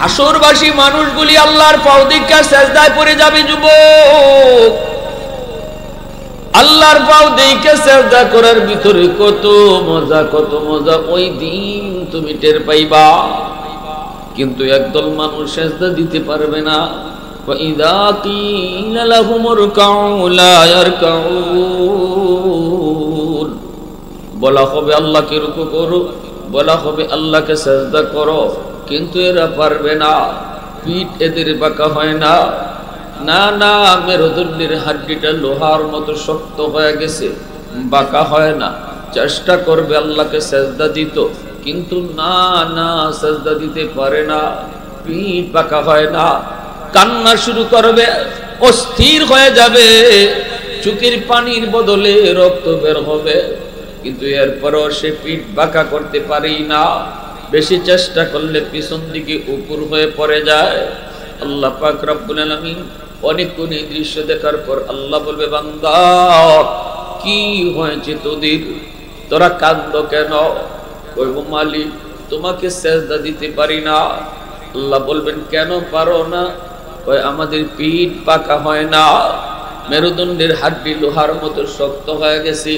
হাসরবাসী মানুষগুলি আল্লাহর পাও দিকে সেজদায় পড়ে যাবে যুবক। আল্লাহর পাও দিকে সেজদা করার ভিতরে কত মজা ওই দিন তুমি টের পাইবা। কিন্তু একদল মানুষ সেজদা দিতে পারবে না। وَإِذَا قِيلَ لَهُمُ ارْكَعُوا لَا يَرْكَعُونَ বলা হবে আল্লাহকে রুকু করো, বলা হবে আল্লাহকে সেজদা করো, কিন্তু এরা পারবে না। পিঠ এদের বাঁকা হয় না। না না, মেরুদণ্ডের হাড্ডিটা লোহার মতো শক্ত হয়ে গেছে, বাঁকা হয় না। চেষ্টা করবে আল্লাহকে সেজদা দিত, কিন্তু না না, সেজদা দিতে পারে না, পিঠ বাঁকা হয় না। কান্না শুরু করবে, অস্থির হয়ে যাবে, চোখের পানির বদলে রক্ত বের হবে, কিন্তু এরপরও সে পিঠ বাঁকা করতে পারেই না। বেশি চেষ্টা করলে পিছন দিকে উপর হয়ে পড়ে যায়। আল্লাহ পাক রব্বুল আলামিন অনেকক্ষণ এই দৃশ্য দেখার পর আল্লাহ বলবে, বান্দা কি হয়েছে তোদের, তোরা কাঁদো কেন? কইব মালিক তোমাকে সেজদা দিতে পারি না। আল্লাহ বলবেন কেন পারো না? কই আমাদের পিঠ পাকা হয় না, মেরুদণ্ডের হাড্ডি লোহার মতো শক্ত হয়ে গেছে।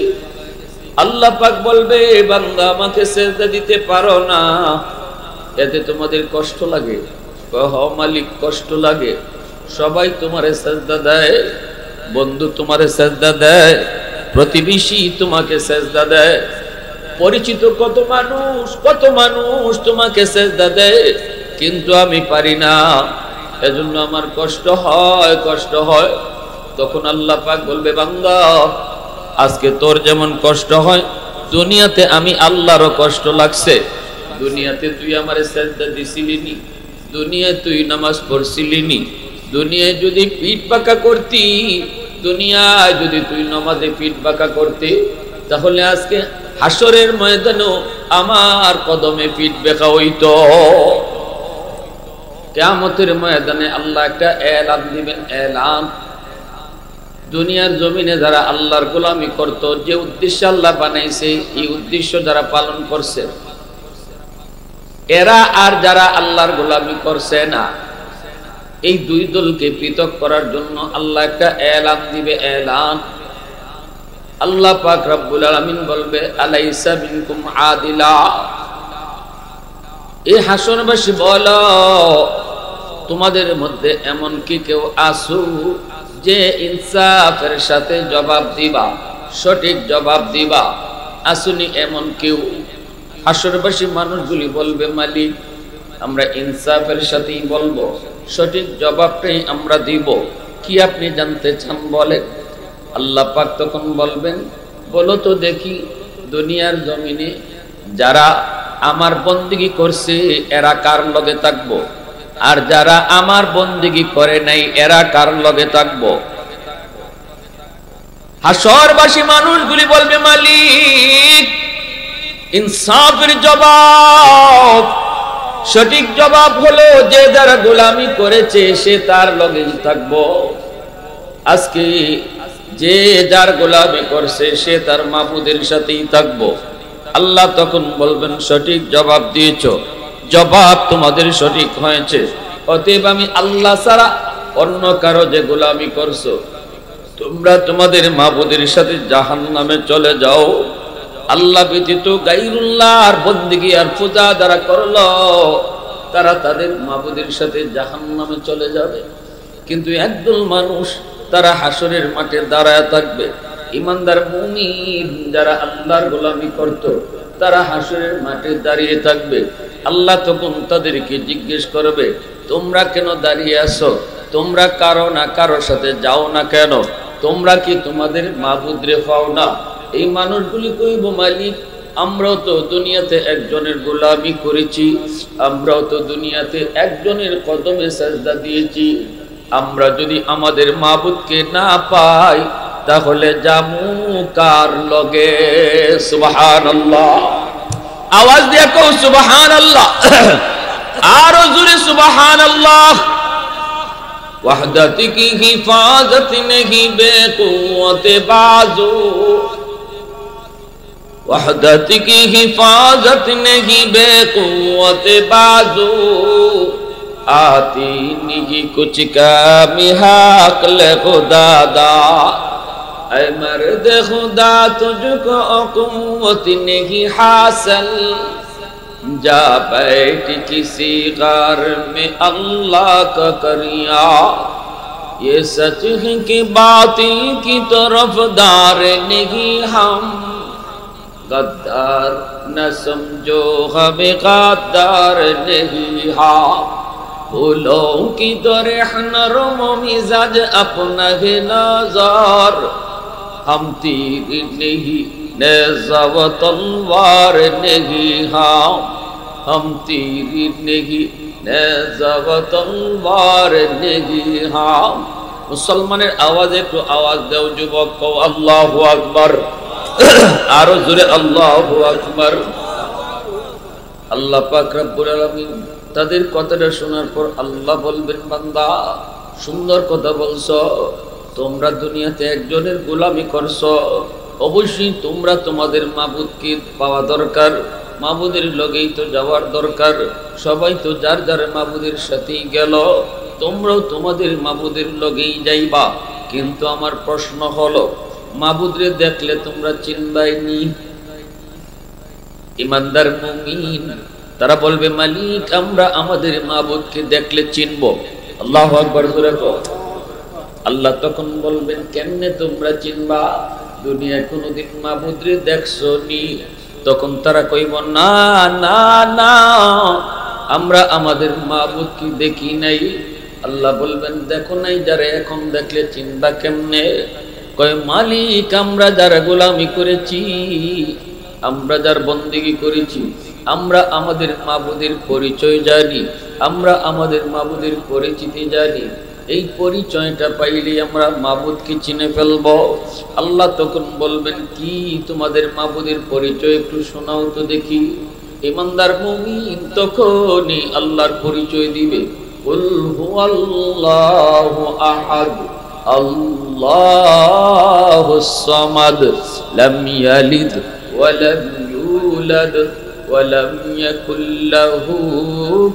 আল্লাহ পাক বলবে, বান্দা আমাকে সেজদা দিতে পারো না, এতে তোমাদের কষ্ট লাগে? কয় হ মালিক, কষ্ট লাগে। সবাই তোমারে সেজদা দেয়, বন্ধু তোমারে সেজদা দেয়, প্রতিবেশী তোমাকে সেজদা দেয়, পরিচিত কত মানুষ তোমাকে সেজদা দেয়, কিন্তু আমি পারি না, এজন্য আমার কষ্ট হয়। তখন আল্লাহ পাক বলবে, বান্দা আজকে তোর যেমন কষ্ট হয়, দুনিয়াতে আমি আল্লাহরও কষ্ট লাগছে। দুনিয়াতে তুই আমারে সেজদা দিছিলি নি, দুনিয়ায় তুই নামাজ পড়ছিলি নি, দুনিয়ায় যদি পিঠ বাঁকা করতি, দুনিয়ায় যদি তুই নামাজে পিঠ বাঁকা করতি, তাহলে আজকে হাসরের ময়দানেও আমার কদমে পিঠ বাঁকা হইতো। কিয়ামতের ময়দানে আল্লাহ একটা এলান দিবেন, এলান। দুনিয়ার জমিনে যারা আল্লাহর গোলামি করত, যে উদ্দেশ্য আল্লাহ বানাইছে, এই উদ্দেশ্য যারা পালন করছে, এরা আর যারা আল্লাহর গোলামি করছে না, এই দুই দলকে পৃথক করার জন্য আল্লাহ একটা এলান দিবে, এলান। আল্লাহ পাক রব্বুল আলামিন বলবে, আলাইসা মিনকুম আদিলা। এই হাসরবাসী বলো, তোমাদের মধ্যে এমন কি কেউ আসু যে ইনসাফের সাথে জবাব দিবা, সঠিক জবাব দিবা? আসুনি এমন কেউ? হাসরবাসী মানুষগুলি বলবে, মালিক আমরা ইনসাফের সাথেই বলবো, সঠিক জবাবটাই আমরা দিব। কি আপনি জানতে চান বলেন? আল্লাহ পাক তখন বলবেন, বলো তো দেখি, দুনিয়ার জমিনে যারা আমার বন্দেগী করছে এরা কার লগে থাকবো, আর যারা আমার বন্দেগী করে নাই এরা কার লগে থাকবো? হাসরবাসী মানুষগুলি বলবে, মালিক ইনসাফের জবাব, সঠিক জবাব হলো যে যারা গোলামি করেছে সে তার লগে থাকবো। আজকে যে যার গোলামি করছে সে তার মাবুদের সাথেই থাকবো। আল্লাহ তখন বলবেন, সঠিক জবাব দিয়েছো, জবাব তোমাদের সঠিক হয়েছে, অতএব আমি আল্লাহ ছাড়া অন্য কারো যে গোলামি করছো, তোমরা তোমাদের মাবুদের সাথে জাহান্নামে চলে যাও। আল্লাহ ব্যতীত গায়রুল্লাহর বন্দেগী আর পূজা যারা করলো, তারা তাদের মাবুদের সাথে জাহান্নামে চলে যাবে। কিন্তু একদল মানুষ তারা হাসরের মাঠে দাঁড়ায় থাকবে। ইমানদার মুমিন যারা আল্লাহর গোলামি করত, তারা হাসরের মাঠে দাঁড়িয়ে থাকবে। আল্লাহ তখন তাদেরকে জিজ্ঞেস করবে, তোমরা কেন দাঁড়িয়ে আছো? তোমরা কারো না কারোর সাথে যাও না কেন? তোমরা কি তোমাদের মাবুদরে পাও না? এই মানুষগুলি কইব, মালিক আমরাও তো দুনিয়াতে একজনের গোলামি করেছি, আমরাও তো দুনিয়াতে একজনের কদমে সাজদা দিয়েছি। আমরা যদি আমাদের মাবুদকে না পাই তাহলে জামু কার লগে? সুবহানাল্লাহ, আওয়াজ দিয়ে কও সুবহানাল্লাহ, আরো জোরে সুবহানাল্লাহ। वहदत की हिफाजत नहीं बेकुव्वत बाजू, वहदत की हिफाजत नहीं बेकुव्वत बाजू, आती नहीं कुछ कमी हक ले खुदा दा ऐ मर्द खुदा तुझको कुव्वत नहीं हासिल जा बैठ किसी गार में अल्लाह का करिया ये सच है कि बातिल की तरफदार नहीं हम गद्दार न समझो हमें गद्दार नहीं हा फूलों की तरह नरम मिजाज अपना है नजार हम तीर नहीं नेज़ा व तलवार नहीं हम तीर नहीं नेज़ा व तलवार नहीं मुसलमानेर आवाज़े तो आवाज़ देओ जुबक को अल्लाहु अकबर आरो जोरे अल्लाहु अकबर अल्लाह पाक रब्बुल आलामीन ताদের কথাটা শোনার পর আল্লাহ বলবেন বান্দা সুন্দর কথা বলছো তোমরা দুনিয়াতে একজনের গোলামি করছো অবশ্যই তোমরা তোমাদের মাবুদকে পাওয়া দরকার মাবুদের লগেই তো যাওয়ার দরকার সবাই তো যার যার মাবুদের সাথেই গেল তোমরাও তোমাদের মাবুদের লগেই যাইবা কিন্তু আমার প্রশ্ন হলো মাবুদরে দেখলে তোমরা চিনবাইনি ইমানদার মুমিন তারা বলবে মালিক আমরা আমাদের মাবুদকে দেখলে চিনবো আল্লাহু আকবার জোরে কও আল্লাহ তখন বলবেন কেমনে তোমরা চিনবা দুনিয়ায় কোনোদিন মাবুদরে দেখছো নি তখন তারা কইব না না না আমরা আমাদের মাবুদকে দেখি নাই আল্লাহ বলবেন দেখো নাই যারা এখন দেখলে চিনবা কেমনে কয় মালিক আমরা যারা গোলামি করেছি আমরা যার বন্দেগী করেছি আমরা আমাদের মাবুদের পরিচয় জানি আমরা আমাদের মাবুদের পরিচিতি জানি এই পরিচয়টা পাইলে আমরা মাবুদকে চিনে ফেলব আল্লাহ তখন বলবেন কি তোমাদের মাবুদের পরিচয় একটু শোনাও তো দেখি ইমানদার মুমিন তখনই আল্লাহর পরিচয় দিবে কুল হুয়াল্লাহু আহাদ আল্লাহুস সামাদ লাম ইয়ালিদ ওয়া লাম ইউলাদ ওয়া লাম ইয়াকুল লাহু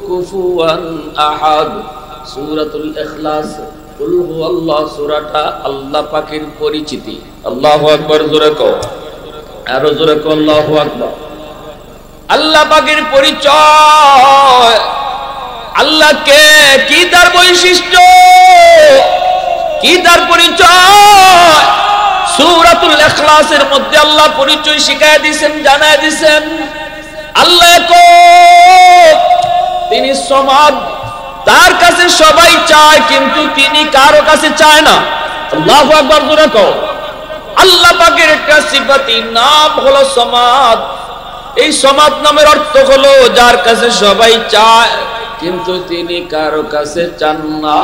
কুফুয়ান আহাদ সূরাতুল ইখলাস কুল হুয়াল্লাহ সূরাটা আল্লাহ পাকের পরিচিতি আল্লাহু আকবার জোরে কও আরো জোরে কও আল্লাহু আকবার আল্লাহ পাকের পরিচয় আল্লাহ কে কি তার বৈশিষ্ট্য কি তার পরিচয় সূরাতুল ইখলাসের মধ্যে আল্লাহ পরিচয় শিখায় দিবেন জানায় দিবেন আল্লাহ একক তিনি সমাদ তার কাছে সবাই চায় কিন্তু তিনি কারো কাছে চায় না আল্লাহু আকবার জোরে কও আল্লাহ পাকের একটা সিফাতি নাম হলো সমাদ এই সমাদ নামের অর্থ হলো যার কাছে সবাই চায় কিন্তু তিনি কারো কাছে চান না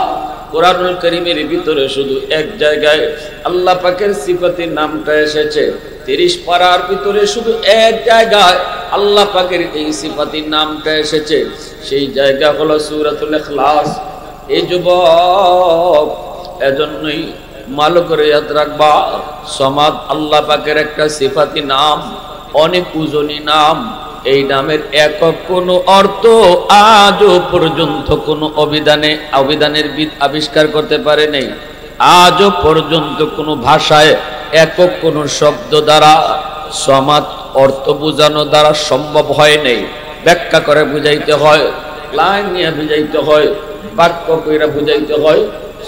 কোরআনুল কারীমের ভিতরে শুধু এক জায়গায় আল্লাহ পাকের সিফাতির নামটা এসেছে 30 পারার ভিতরে শুধু এক জায়গায় আল্লাহ পাকের এই সিফাতির নামটা এসেছে সেই জায়গা হলো সূরাতুল ইখলাস এই যুবক এজন্যই ভালো করে ইয়াদ রাখবা সমাদ আল্লাহ পাকের একটা সিফাতি নাম অনেক ওজনী নাম এই নামের একক কোনো অর্থ আজও পর্যন্ত কোনো অভিধানের বিদ আবিষ্কার করতে পারে নাই আজও পর্যন্ত কোনো ভাষায় একক কোনো শব্দ দ্বারা সমাদ অর্থ বোঝানো দ্বারা সম্ভব হয় নাই ব্যাখ্যা করে বুঝাইতে হয় লাইন নিয়ে বুঝাইতে হয় বাক্য কইরা বুঝাইতে হয়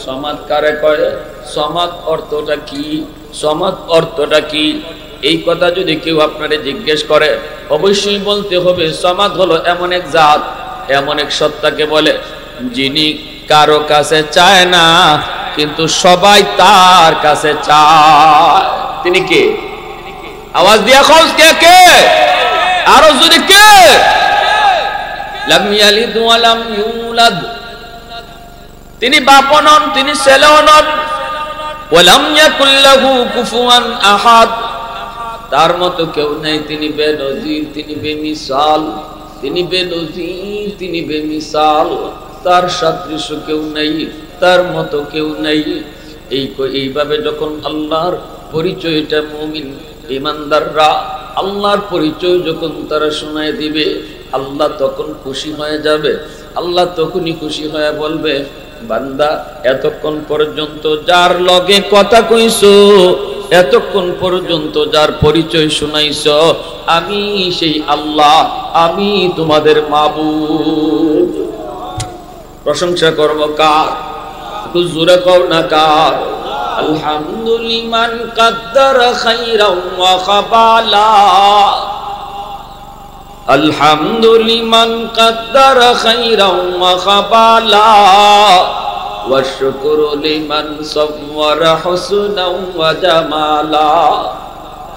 সমাদ কারে কয় সমাদ অর্থটা কি সমাদ অর্থটা কি এই কথা যদি কেউ আপনারে জিজ্ঞেস করে অবশ্যই বলতে হবে সমাদ হলো এমন এক জাত এমন এক সত্তাকে বলে যিনি কারো কাছে চায় না কিন্তু সবাই তার কাছে চায় তিনি কে আওয়াজ দিয়া খোঁজ কে কে আরো যদি কে লাম ইয়ালিদ ওয়া লাম ইউলাদ তিনি বাপ নন তিনি ছেলেও নন ওয়া লাম ইয়াকুল লাহু কুফুয়ান আহাদ তার মতো কেউ নাই তিনি বেনজির তিনি বেমিসাল তিনি বেনজির তিনি বেমিসাল তার সদৃশ কেউ নাই তার মতো কেউ নাই এইভাবে যখন আল্লাহর পরিচয়টা মুমিন ঈমানদাররা আল্লাহর পরিচয় যখন তারা শোনায় দিবে আল্লাহ তখন খুশি হয়ে যাবে আল্লাহ তখনই খুশি হয়ে বলবে, বান্দা এতক্ষণ পর্যন্ত যার লগে কথা কইছো, এতক্ষণ পর্যন্ত যার পরিচয় শুনাইছো, আমি সেই আল্লাহ, আমি তোমাদের মাবুদ। প্রশংসা করব কার? একটু জোরে কও না কার? আলহামদুলিমান কাদ্দার খাইরাও ওয়া খাবালা, আলহামদুলিমান কাদ্দার খাইরাও ওয়া খাবালা, ওয়া শুকরু লিমান সাওয়ারা হুসনাও ওয়া জামালা,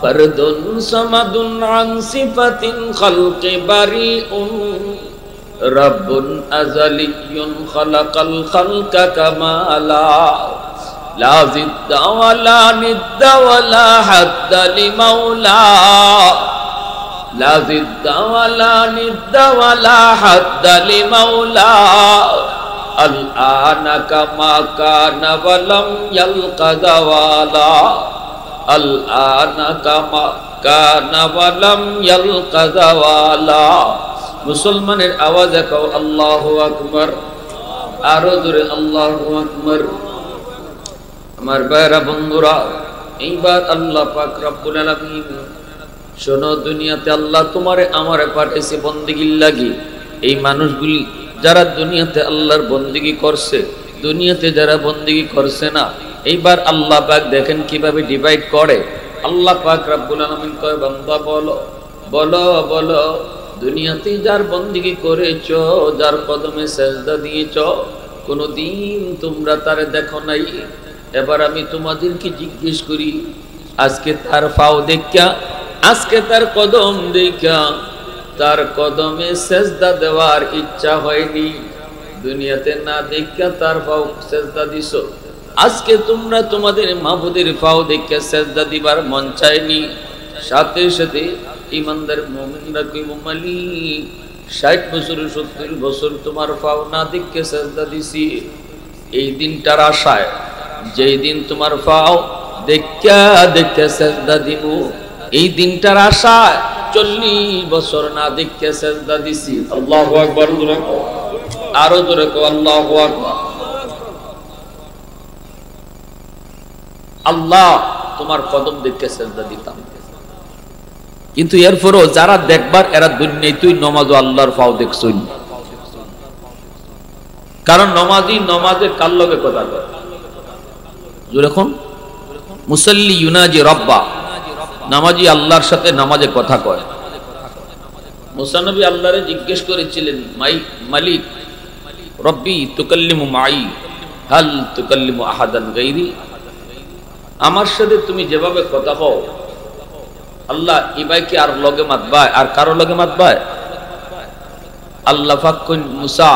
ফরদুন সামাদুন আন সিফাতিন খালকি বারিউন, রাব্বুন আযালিয়্যুন খালাকাল খালকা কামালা, লা জিদ্দা ওয়ালা নিদ্দা ওয়ালা হাদ্দা লিমাওলা, লা জিদ্দা ওয়ালা নিদ্দা ওয়ালা হাদ্দা লিমাওলা, আল আনা কামা কানা ওয়ালাম ইয়ালকা যাওয়ালা, আল আনা কামা কানা ওয়ালাম ইয়ালকা যাওয়ালা। মুসলমানের আওয়াজে কও আল্লাহু আকবার, আরো জোরে আল্লাহু আকবার। আমার ভাইরা বন্ধুরা, এইবার আল্লাহ পাক রব্বুল আলামিন, শোনো, দুনিয়াতে আল্লাহ তোমারে আমারে পাঠিয়েছে বন্দেগীর লাগি। এই মানুষগুলি যারা দুনিয়াতে আল্লাহর বন্দেগী করছে, দুনিয়াতে যারা বন্দেগী করছে না, এইবার আল্লাহ পাক দেখেন কিভাবে ডিভাইড করে। আল্লাহ পাক রব্বুল আলামিন কয়, বান্দা বলো বলো বলো, দুনিয়াতে যার বন্দেগী করেছো, যার কদমে সেজদা দিয়েছো, কোনদিন তোমরা তারে দেখো নাই। এবার আমি তোমাদেরকে জিজ্ঞেস করি, আজকে তার পাও দেখা, আজকে তার কদম দেখা, তার কদমে সেজদা দেওয়ার ইচ্ছা হয়নি? দুনিয়াতে না দেখা তার পাও সেজদা দিছো, আজকে তোমরা তোমাদের মাবুদের পাও দেখা সেজদা দিবার মন চায়নি। সাথে সাথে ইমানদার মুমিনরা কইব, মালিক 60 বছর 70 বছর তোমার পাও না দেখে সেজদা দিছি। এই দিনটার আশায়, যেই দিন তোমার পাও দেখা দেখে সেজদা দিব, এই দিনটার আশায় 40 বছর না দেখে সেজদা দিছি। আল্লাহু আকবার, জোরে কও, আরো জোরে কও আল্লাহু আকবার। আল্লাহ তোমার কদম দেখে সেজদা দিতাম, কিন্তু এরপরও যারা দেখবার এরা দুনিয়ায় তুই নমাজ ও আল্লাহর পাও দেখছই। কারণ নমাজি নমাজে কার লগে কথা কয়? যখন মুসাল্লি ইউনাজি রব্বা, নামাজি আল্লাহর সাথে নামাজে কথা কয়। মুসা নবী আল্লাহরে জিজ্ঞেস করেছিলেন, মালিক রব্বি তুকাল্লিমু মাই হাল তুকাল্লিমু আহাদান গায়রি, আমার সাথে তুমি যেভাবে কথা কও আল্লাহ, ইবাই কি আর লগে মাতবা, আর কারো লগে মাতবা? আল্লাহ পাক কইন, মুসা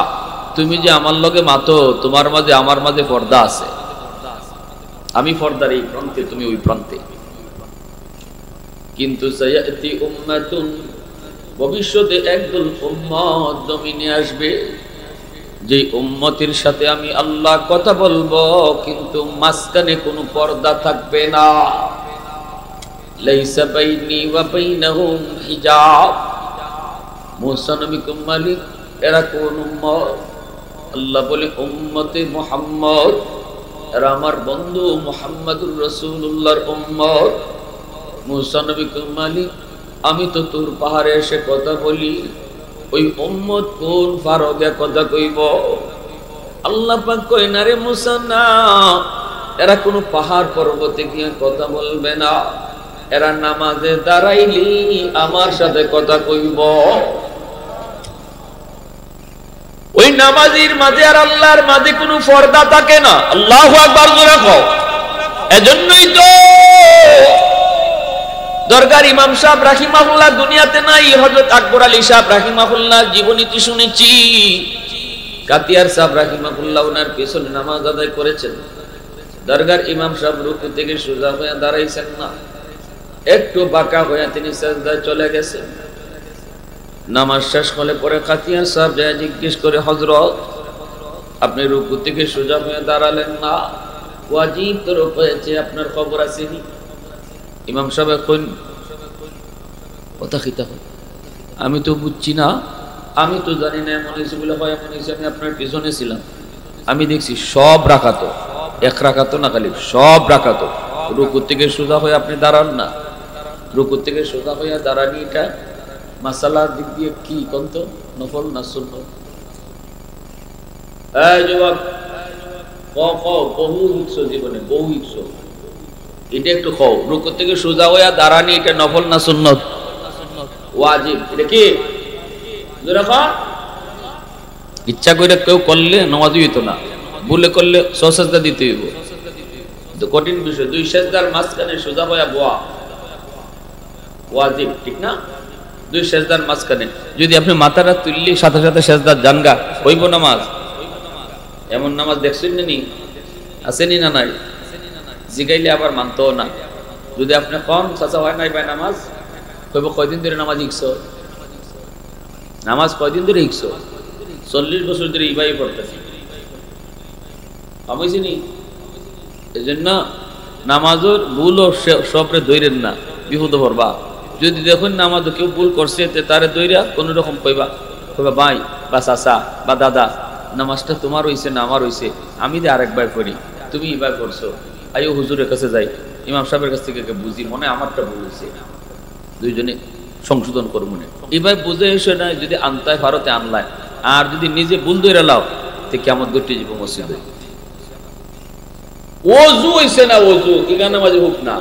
তুমি যে আমার লগে মাতো, তোমার মাঝে আমার মাঝে পর্দা আছে। আমি পর্দার এই প্রান্তে, তুমি ওই প্রান্তে। কিন্তু সায়াতি উম্মাতুন, ভবিষ্যতে একদল উম্মত জমিনে আসবে, যে উম্মতের সাথে আমি আল্লাহ কথা বলবো, কিন্তু মাঝখানে কোনো পর্দা থাকবে না। লাইসা বাইনি ওয়া বাইনাহুম হিজাব। মুসা নবী কো, মালিক এরা কোন উম্মত? আল্লাহ বলে, উম্মতে মুহাম্মদ, এরা আমার বন্ধু মুহাম্মদুর রাসূলুল্লাহর উম্মত। মুসা নবী কো, মালিক আমি তো তোর পাহাড়ে এসে কথা বলি, ওই উম্মত কোন ফারগে কথা কইব? আল্লাহ পাক কয়, না রে মুসা, না, এরা কোনো পাহাড় পর্বতে গিয়ে কথা বলবে না, এরা নামাজে দাঁড়াইলি আমার সাথে কথা কইব। ওই নামাজির মাঝে আর আল্লাহর মাঝে কোনো পর্দা থাকে না। আল্লাহু আকবার, জোরে কও। এজন্যই তো দরগার ইমাম সাহেব রাহিমাহুল্লাহ দুনিয়াতে নাই, হযরত আকবর আলী সাহেব রাহিমাহুল্লাহ জীবনীতি শুনেছি। কাতিয়ার সাহেব রাহিমাহুল্লাহ ওনার পেছনে নামাজ আদায় করেছেন। দরগার ইমাম সাহেব রুকু থেকে সোজা হয়ে দাঁড়াইছেন না, একটু বাঁকা হয়ে তিনি সিজদায় চলে গেছেন। নামাজ শেষ হলে পরে কাতিয়ার সাহেব যায় জিজ্ঞেস করে, হযরত আপনি রুকু থেকে সোজা হয়ে দাঁড়ালেন না, ওয়াজিব তো রূপ হয়েছে, আপনার খবর আসেনি? ইমাম সাহেব কইন, কথা খিতা, আমি তো বুঝছি না, আমি তো জানি না এমন হয়েছে বলে হয় এমন হয়েছে, আমি আপনার পিছনে ছিলাম, আমি দেখছি সব রাখাত, এক রাখাত না খালি সব রাখাত। রুকু থেকে সোজা হয়ে আপনি দাঁড়ান না, রুকু থেকে সোজা হয়ে দাঁড়ানি এটা মাসালার দিক দিয়ে কি কন্ত নফল না সুন্নত? এই যুবক বহু হিংস জীবনে বহু হিংস, এটা একটু খাও। রুকু থেকে সোজা হয়ে দাঁড়ানি এটা নফল না সুন্নত? ওয়াজিব। এটা কি ইচ্ছা করে কেউ করলে নামাজই হইতো না, ভুলে করলে সসাজদা দিতে হইব। কঠিন বিষয়, দুই সেজদার মাঝখানে সোজা হয়ে বোয়া ওয়াজিব, ঠিক না? দুই সেজদার মাঝখানে যদি আপনি মাথাটা তুললি সাথে সাথে সেজদার জানগা হইব নামাজ? এমন নামাজ দেখছেন নি? আসেনি না নাই? জিগাইলে আবার মানতো না। যদি আপনি কম চাচা হয় নাই ভাই নামাজ, কইব কয়দিন ধরে নামাজ শিখছো? নামাজ কয়দিন ধরে শিখছো? 40 বছর ধরে ইবাই পড়তেছি। বুঝছি নি? এই জন্য নামাজের ভুল ও সবরে দৈরেন না, বিপদ ভরবা। যদি দেখুন নামাজ কেউ ভুল করছে তারে দৈরা কোন রকম কইবা ভাই বা চাচা বা দাদা, নামাজটা তোমার হইছে না আমার হইছে, আমি যে আরেকবার পড়ি, তুমি এবার করছো, আইও হুজুরের কাছে যাই, ইমাম সাহেবের কাছ থেকে বুঝি, মনে আমারটা ভুল হয়েছে, দুইজনে সংশোধন করবো মনে। এবার বুঝে এসে না যদি আনতায় ভারতে আনলায়, আর যদি নিজে ভুল ধরে লাও তে কেমন গটি যাব মসজিদে। ওযু হইছে না, ওযু এখানে মাঝে হোক না,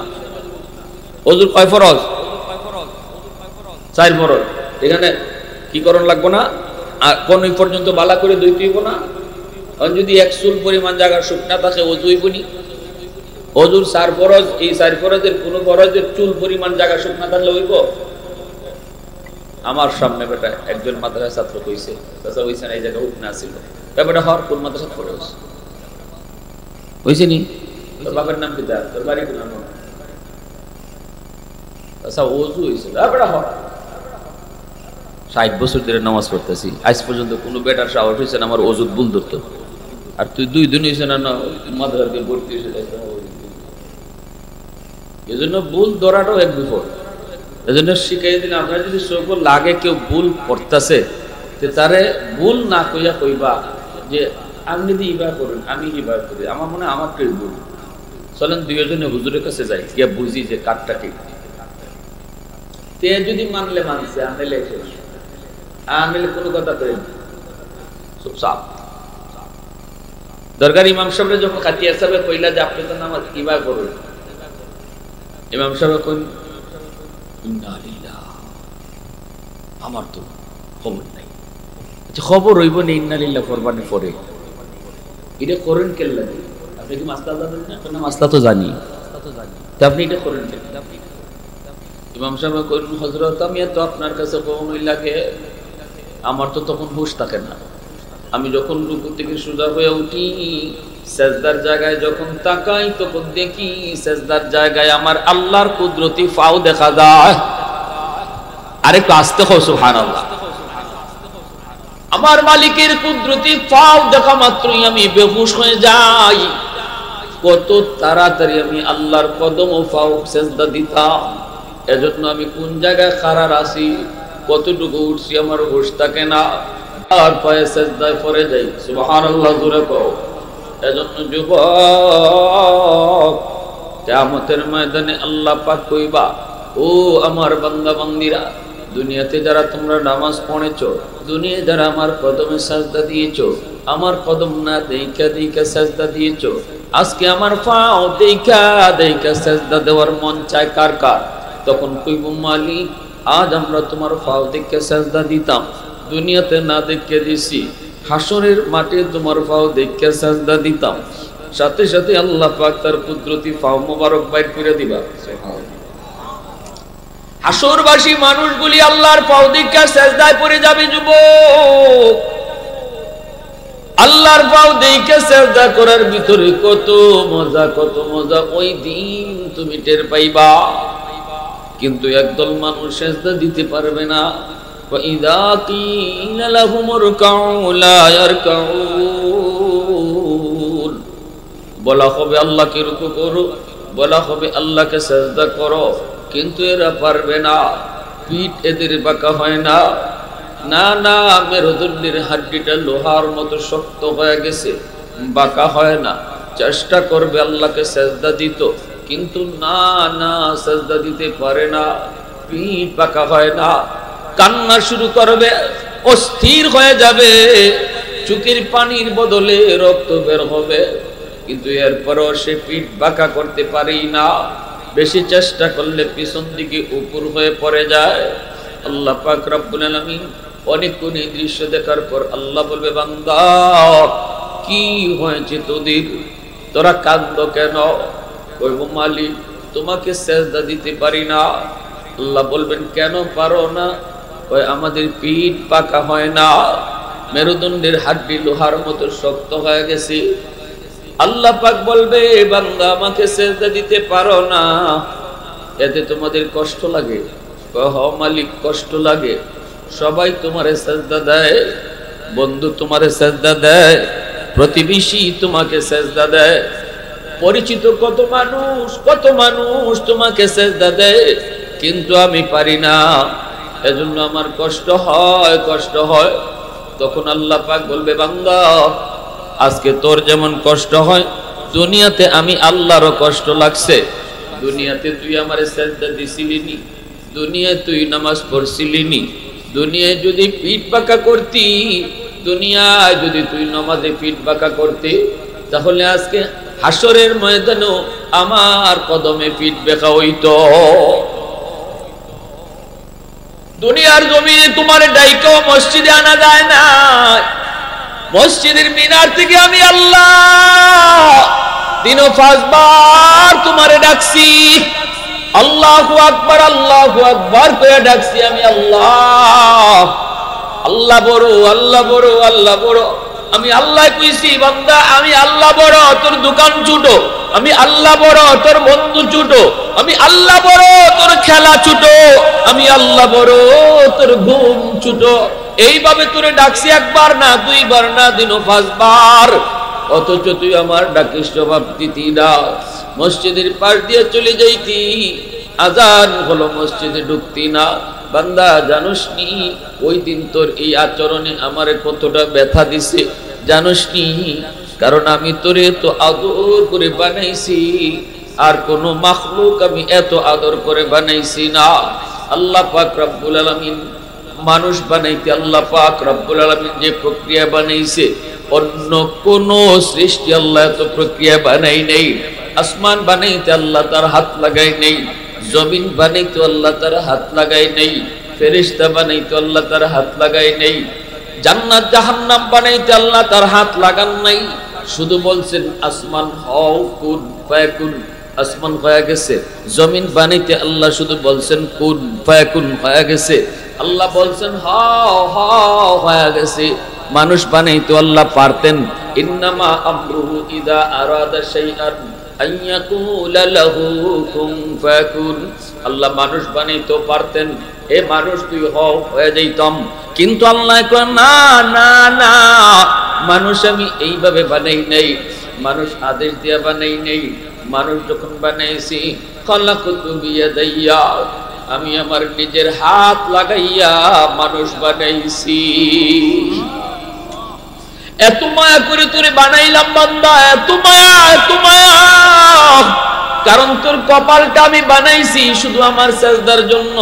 ওযুর কয় ফরজ? 4 ফরজ। এখানে কি করণ লাগবো না, আর কোন পর্যন্ত বালা করে দইতে হইব না। যদি এক চুল পরিমাণ জায়গা শুকনা থাকে ওযু হইব নি? ওযুর 4 ফরজ, এই 4 ফরজের কোন ফরজের চুল পরিমাণ জায়গা শুকনা থাকলে হইব? আমার সামনে বেটা একজন মাদ্রাসা ছাত্র কইছে, তাছা হইছে না এই জায়গা হুক না ছিল, ব্যাপারটা হর কোন মাদ্রাসা ফরজ হইছে নি? তোর বাবার নাম কি? তোর বাড়ি কোন নাম? তাছা ওযু হইছে, ব্যাপারটা হর। 60 বছর ধরে নামাজ পড়তেছি, আজ পর্যন্ত কোনো বেটার সাহস হইছে না আমার ওযুত ভুল ধরতে। আর তুই 2 দিন হইছে না মাদ্রাসাতে ভর্তি হইছে, এজন্য ভুল ধরাটাও এক বিপদ। এজন্য শিখাই দিন, আপনার যদি চোখ লাগে কেউ ভুল করতেছে তারে ভুল না কইয়া কইবা যে আপনি যদি ইবা করেন আমি ইবা করি, আমার মনে হয় আমারটাই ভুল, চলেন দুইজনে হুজুরের কাছে যাই, গিয়া বুঝি যে কারটা ঠিক। তে যদি মানলে মানছে, আনলে শেষ, আনলে কোনো কথা কই সব সাপ। দরকার ইমাম সাহেব যখন খাতিয়া সাহেব কইলা যে আপনি তো নামাজ ইবা করেন, ইমাম সাহেব কোন আমার তো খবর নাই, আচ্ছা খবর হইব না ইন্নালিল্লাহ ফরমানে পড়ে, এটা করেন কেল্লা দিয়ে? আপনি কি মাসলা জানেন না? মাসলা তো জানি, তো আপনি এটা করেন কেন? ইমাম সাহেব কইল হযরত আমি তো আপনার কাছে কখনোই লাগে, আমার তো তখন হুঁশ থাকে না, আমি যখন রুকু থেকে সোজা হয়ে উঠি সেজদার জায়গায় যখন তাকাই তখন দেখি সেজদার জায়গায় আমার আল্লাহর কুদরতি ফাও দেখা যায়। আরেকটু আস্তে হও সুবহানাল্লাহ। আমার মালিকের কুদরতি ফাও দেখা মাত্রই আমি বেহুশ হয়ে যাই। কত তাড়াতাড়ি আমি আল্লাহর কদম ও ফাও সেজদা দিতাম। এজন্য আমি কোন জায়গায় খাড়া আছি, কতটুকু উঠছি আমার হুঁশ থাকে না, আর পায়ে সেজদায় পড়ে যাই। সুবহানাল্লাহ জোরে কও। এজন্য যুবক, কিয়ামতের ময়দানে আল্লাহ পাক কইবা, ও আমার বান্দা বান্দীরা, দুনিয়াতে যারা তোমরা নামাজ পড়েছো, দুনিয়ায় যারা আমার কদমে সাজদা দিয়েছো, আমার কদম না দেইখা দেইখা সাজদা দিয়েছো, আজকে আমার পাও দেইখা দেইখা সাজদা দেওয়ার মন চায় কার কার? তখন কইব মালিক, আজ আমরা তোমার পাও দেইখা সাজদা দিতাম, দুনিয়াতে না দেখে দিছি, হাসরের মাঠে তোমার পাও দেখে সাজদা দিতাম। সাথে সাথে আল্লাহ পাক তার কুদরতি পাও মোবারক বাইর করে দিবা। হাসরবাসী মানুষগুলি আল্লাহর পাও দেখে সাজদায় পড়ে যাবে। যুবক, আল্লাহর পাও দেখে সাজদা করার ভিতরে কত মজা, কত মজা, ওই দিন তুমি টের পাইবা। কিন্তু একদল মানুষ সাজদা দিতে পারবে না। وَإِذَا قِيلَ لَهُمُ ارْكَعُوا لَا يَرْكَعُونَ, বলা হবে আল্লাহকে রুকু করো, বলা হবে আল্লাহকে সিজদা করো, কিন্তু এরা পারবে না, পিঠ এদের বাঁকা হয় না। না না, মেরুদণ্ডের হাড্ডিটা লোহার মতো শক্ত হয়ে গেছে, বাঁকা হয় না। চেষ্টা করবে আল্লাহকে সেজদা দিত, কিন্তু না না, সেজদা দিতে পারে না, পিঠ বাঁকা হয় না। কান্না শুরু করবে, অস্থির হয়ে যাবে, চোখের পানির বদলে রক্ত বের হবে, কিন্তু এরপরও সে পিঠ বাঁকা করতে পারেই না। বেশি চেষ্টা করলে পিছন দিকে উপর হয়ে পড়ে যায়। আল্লাহ পাক রব্বুল আলামিন অনেকক্ষণ এই দৃশ্য দেখার পর আল্লাহ বলবে, বান্দা কি হয়েছে তোদের, তোরা কান্দ কেন? কইব, মালিক তোমাকে সেজদা দিতে পারি না। আল্লাহ বলবেন, কেন পারো না? কয়, আমাদের পিঠ পাকা হয় না, মেরুদণ্ডের হাড্ডি লোহার মতো শক্ত হয়ে গেছে। আল্লাহ পাক বলবে, বান্দা আমাকে সেজদা দিতে পারো না, এতে তোমাদের কষ্ট লাগে? কয়, হ মালিক, কষ্ট লাগে। সবাই তোমারে সেজদা দেয়, বন্ধু তোমারে সেজদা দেয়, প্রতিবেশী তোমাকে সেজদা দেয়, পরিচিত কত মানুষ তোমাকে সেজদা দেয়, কিন্তু আমি পারি না, এজন্য আমার কষ্ট হয়। তখন আল্লাহ পাক বলবে, বান্দা আজকে তোর যেমন কষ্ট হয়, দুনিয়াতে আমি আল্লাহরও কষ্ট লাগছে। দুনিয়াতে তুই আমারে সেজদা দিছিলি নি, দুনিয়ায় তুই নামাজ পড়ছিলি নি, দুনিয়ায় যদি পিঠ বাঁকা করতি, দুনিয়ায় যদি তুই নামাজে পিঠ বাঁকা করতি, তাহলে আজকে হাসরের ময়দানেও আমার কদমে পিঠ বাঁকা হইতো। দুনিয়ার জমিনে তোমার ডাইকেও মসজিদে আনা যায় না, মসজিদের মিনার থেকে আমি আল্লাহ দিনও 5 বার তোমারে ডাকছি, আল্লাহু আকবার করে ডাকছি আমি আল্লাহ। আল্লাহ বড়, আল্লাহ বড়, আল্লাহ বড়। আমি আল্লাহ কইছি, বান্দা আমি আল্লাহ বড়, তোর দোকান ছোট, আমি আল্লাহ বড়, তোর বন্ধু ছোট, আমি আল্লাহ বড়, তোর খেলা ছোট, আমি আল্লাহ বড়, তোর ঘুম ছোট। এইভাবে তোরে ডাকছি 1 বার না, 2 বার না, দিনও 5 বার, অথচ তুই আমার ডাকিস জবাব দিতি না। মসজিদের পাশ দিয়ে চলে যাইতি, আজান হলো, মসজিদে ঢুকতি না। বান্দা জানোস নি ওই দিন তোর এই আচরণে আমারে কতটা ব্যথা দিছে, জানোস নি? কারণ আমি তোরে তো আদর করে বানাইছি, আর কোন মাখলুক আমি এত আদর করে বানাইছি না। আল্লাহ পাক রব্বুল আলামিন মানুষ বানাইতে, আল্লাহ পাক রব্বুল আলামিন যে প্রক্রিয়া বানাইছে, অন্য কোন সৃষ্টি আল্লাহ এত প্রক্রিয়া বানাই নেই। আসমান বানাইতে আল্লাহ তার হাত লাগাই নেই, জমিন বানাইতে আল্লাহ তার হাত লাগাই নেই, ফেরেশতা বানাইতে আল্লাহ তার হাত লাগাই নেই, জান্নাত জাহান্নাম বানাইতে আল্লাহ তার হাত লাগান নাই। শুধু বলছেন আসমান হও, কুন ফায়াকুন, আসমান হয়ে গেছে। জমিন বানাইতে আল্লাহ শুধু বলছেন কুন ফায়াকুন, হয়ে গেছে। আল্লাহ বলছেন হও হও, হয়ে গেছে। মানুষ বানাইতে আল্লাহ পারতেন, ইন্নামা আমরুহু ইযা আরাদা শাইআন আইয়াকুলা লাহু কুন ফায়াকুন। আল্লাহ মানুষ বানাইতে পারতেন, এ মানুষ তুই হও, হয়ে যাইতাম। কিন্তু আল্লাহ কয় না না না, মানুষ আমি এইভাবে বানাই নাই, মানুষ আদেশ দিয়া বানাই নাই। মানুষ যখন বানাইছি, খালাকতু বিয়াদাইয়া, আমি আমার নিজের হাত লাগাইয়া মানুষ বানাইছি। এত মায়া করে তোরে বানাইলাম বান্দা, এত মায়া, এত মায়া। কারণ তোর কপালটা আমি বানাইছি শুধু আমার সেজদার জন্য।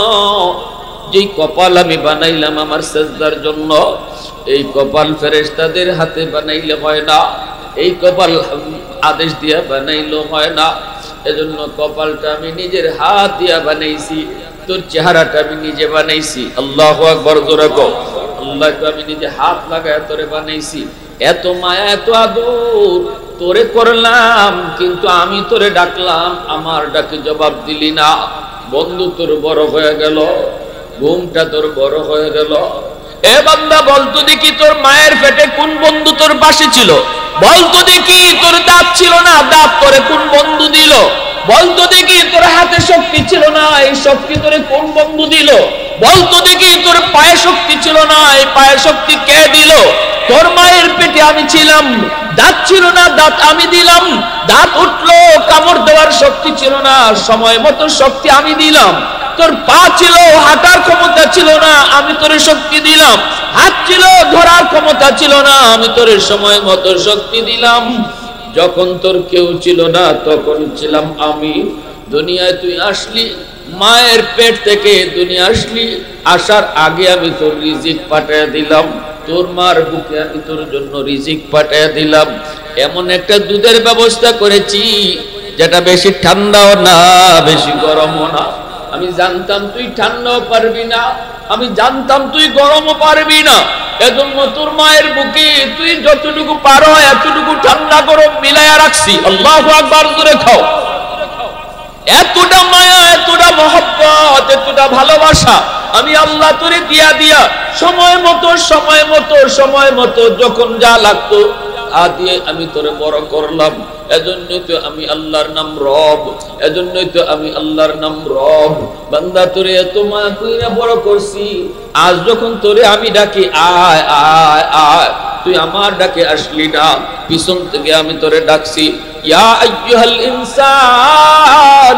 যেই কপাল আমি বানাইলাম আমার সেজদার জন্য, এই কপাল ফেরেশতাদের হাতে বানাইলে হয় না, এই কপাল আদেশ দিয়া বানাইলে হয় না। এজন্য কপালটা আমি নিজের হাত দিয়া বানাইছি, তোর চেহারাটা আমি নিজে বানাইছি। আল্লাহু আকবার, জোরে কও। আল্লাহকে আমি নিজে হাত লাগায় তোরে বানাইছি। এত মায়া, এত আদর তোরে করলাম, কিন্তু আমি তোরে ডাকলাম, আমার ডাকে জবাব দিলি না। বন্ধু তোর বড় হয়ে গেল, ঘুমটা তোর বড় হয়ে গেল। এ বান্দা, বলতো দেখি তোর মায়ের পেটে কোন বন্ধু তোর পাশে ছিল? বলতো দেখি তোর দাঁত ছিল না, দাঁত তোরে কোন বন্ধু দিল? বলতো দেখি তোর হাতে শক্তি ছিল না, এই শক্তি তোরে কোন বন্ধু দিল? বলতো দেখি তোর পায়ে শক্তি ছিল না, এই পায়ে শক্তি কে দিল? তোর মায়ের পেটে আমি ছিলাম, দাঁত ছিল না, দাঁত আমি দিলাম। দাঁত উঠলো, কামড় দেওয়ার শক্তি ছিল না, সময় মতো শক্তি আমি দিলাম। তোর পা ছিল, হাঁটার ক্ষমতা ছিল না, আমি তোরে শক্তি দিলাম। হাত ছিল, ধরার ক্ষমতা ছিল না, আমি তোরে সময় মতো শক্তি দিলাম। যখন তোর কেউ ছিল না তখন ছিলাম আমি। দুনিয়ায় তুই আসলি, মায়ের পেট থেকে দুনিয়া আসলি, আসার আগে আমি তোর রিজিক পাঠিয়ে দিলাম। তোর মার বুকে আমি তোর জন্য রিজিক পাঠিয়ে দিলাম। এমন একটা দুধের ব্যবস্থা করেছি যেটা বেশি ঠান্ডাও না বেশি গরমও না। আমি জানতাম তুই ঠান্ডাও পারবি না, আমি জানতাম তুই গরমও পারবি না। এজন্য তোর মায়ের বুকে তুই যতটুকু পারো এতটুকু ঠান্ডা গরম মিলাইয়া রাখছি। আল্লাহু আকবার, জোরে খাও। এতটা মায়া, এতটা মহব্বত, এতটা ভালোবাসা আমি আল্লাহ তোরে দিয়া দিয়া সময় মতো সময় মতো সময় মতো যখন যা লাগতো দিয়ে আমি তোরে বড় করলাম। এজন্যই তো আমি আল্লাহর নাম রব, এজন্যই তো আমি আল্লাহর নাম রব। বান্দা তোরে এত মায়া কইরা বড় করছি, আজ যখন তোরে আমি ডাকি আয় আয় আয়, তুই আমার ডাকে আসলি না, পিছন থেকে আমি তোরে ডাকছি। ইয়া আইয়ুহাল ইনসান